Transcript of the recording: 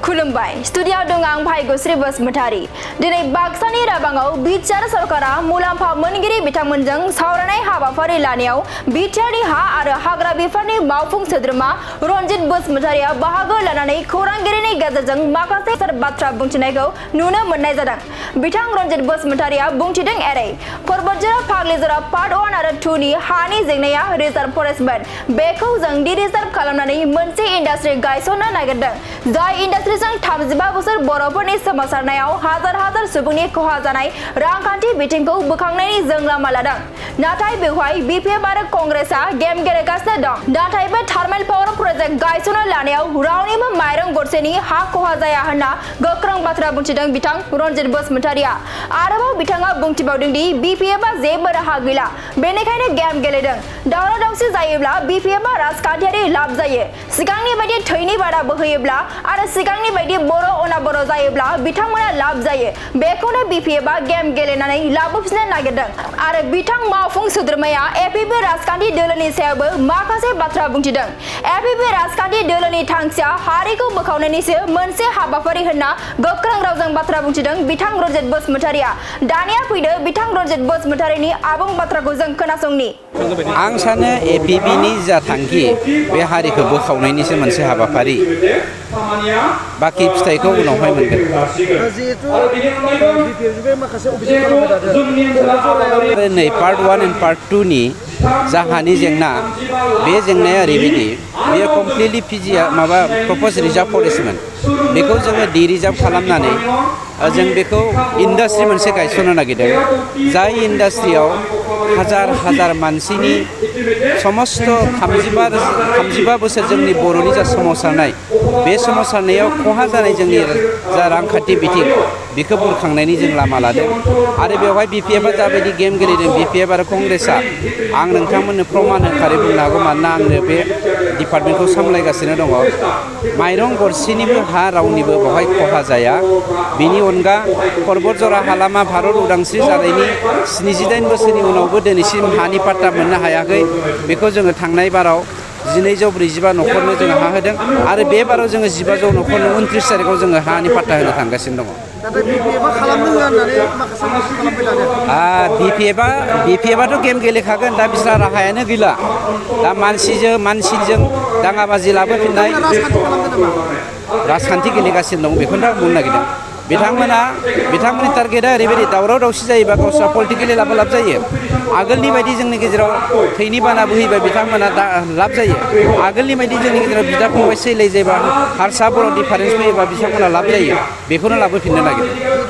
खुलुमबाय स्टुडियाव दं आं भाग्यश्री बसुमतारी दिनै बाक्सानि राबाङाव बिटिआर सरकारा मुलाम्फा मोनगिरि बिथांमोनजों सावरायनाय हाबाफारि लानायाव बिटिआरनि हा आरो हाग्रा बिफाननि मावफुं सोद्रोमा रनजित बसुमतारिया बाहागो लानानै खौरांगिरिनि गेजेरजों माखासे बाथ्रा बुंथिनायखौ नुनो मोननाय जादों। बिथां रनजित बसुमतारिया बुंथिदों एरै बतझर फाग्लिजरा पार्ट 1 आरो 2 नि हानि जेंनाया रिजार्भ फरेस्टमेन्ट बेखौ जों रिजार्भ खालामनानै मोनसे इन्डास्ट्रि गायसननो नागिरदों जाय इन्डास्ट्रिजों 35 बोसोर बर'फोरनि सोमावसारनायाव हाजार सुबुंनि खहा जानाय रांखान्थि बिथिंखौ बोखांनायनि जों लामा लादों। नाथाय बेवहाय बिपिएफ आरो कंग्रेसआ गेम गेलेगासिनो दं। नाथाय बे थार्मेल पावार प्रोजेक्ट गायसननो लानायाव रावनिबो माइरं गरसेनि हा खहा जाया होनना गोख्रों बाथ्रा बुंथिदों बिथां रनजित बसुमतारिया। आरोबाव बिथाङा बुंथिबावदों दि बिपिएफआ जेबो राहा गैला बेनिखायनो गेम गेलेदों। दावराव दावसि जायोब्ला बिपिएफआ राजखान्थियारि लाब जायो। सिगांनि बायदि थैनि बादा बोहैयोब्ला आरो सिगांनि बायदि बर' अनाबर जायोब्ला बिथांमोना लाब जायो। बेखौनो बिपिएफआ गेम गेलेनानै लाबोफिननो नागिरदों। आरो बिथां मावफुं सोद्रोमाया एपिपि राजखान्थि दोलोनि सायावबो माखासे बाथ्रा बुंथिदों। एपिपि राजखान्थि दोलोनि थांखिया हारिखौ बोखावनायनिसो मोनसे हाबाफारि होनना गोख्रों रावजों बाथ्रा बुंथिदों बिथां रनजित बसुमतारिया। दानिया फैदो बिथां रनजित बसुमतारिनि आबुं बाथ्राखौ जों खोनासंनि। आं सानो एपिपिनि जा थांखि बे हारिखौ बोखावनायनिसो मोनसे हाबाफारि बाखि फिथाइखौ उनावहाय मोनगोन। नै पार्ट 1 एन्ड पार्ट 2 नि जा हानि जेंना बे जेंनाया ओरैबायदि बेयो कमप्लिटलि पिजिआ माबा प्रप'ज रिजार्भ फरेस्टमेन्ट बेखौ जोङो डि रिजार्भ खालामनानै जों बेखौ इन्डास्ट्रि मोनसे गायसननो नागिरदों जाय इन्डास्ट्रियाव हाजार मानसिनि समस्त 35 बोसोर जोंनि बर'नि जा सोमावसारनाय बे सोमावसारनायाव खहा जानाय जोंनि जा रांखान्थि बिथिं बेखौ बुरखांनायनि जों लामा लादों। आरो बेवहाय बिपिएफआ जाबायदि गेम गेलेदों बिपिएफ आरो कंग्रेसआ आं नोंथांमोननो प्रमान होखारै बुंनो हागौ मानोना आंनो बे डिपार्टमेन्टखौ सामलायगासिनो दङ। माइरं गरसेनिबो हा रावनिबो बेवहाय खहा जाया। बिनि अनगा बतझर हालामा भारत उदांस्रि जानायनि 77 बोसोरनि उनावबो दिनैसिम हानि पाट्टा मोननो हायाखै। बेखौ जोङो थांनाय बाराव 1245 न'खरनो जोङो हा होदों आरो बे बाराव जोङो 1500 न'खरनो 29 तारिखआव जोङो हानि पाट्टा होनो थांगासिनो दङ। बिपिएफआथ' गेम गेलेखागोन दा बिस्रा राहायानो गैला। दा मानसिजों दाङाबाजि लाबोफिननाय राजखान्थि गेलेगासिनो दं बेखौनो आं बुंनो नागिरदों। बिथांमोननि टारगेटआ ओरैबायदि दावराव दावसि जायोबा गावस्रा पलिटिकेलि लाब जायो। आगोलनि बायदि जोंनि गेजेराव थैनि बाना बोहैबा बिथांमोना लाब जायो। आगोलनि बायदि जोंनि गेजेराव बिदा फंबाय सैलाय जायोबा हारसा बर' डिफारेन्स फैयोबा बिथांमोना लाब जायो। बेखौनो लाबोफिननो नागिरदों।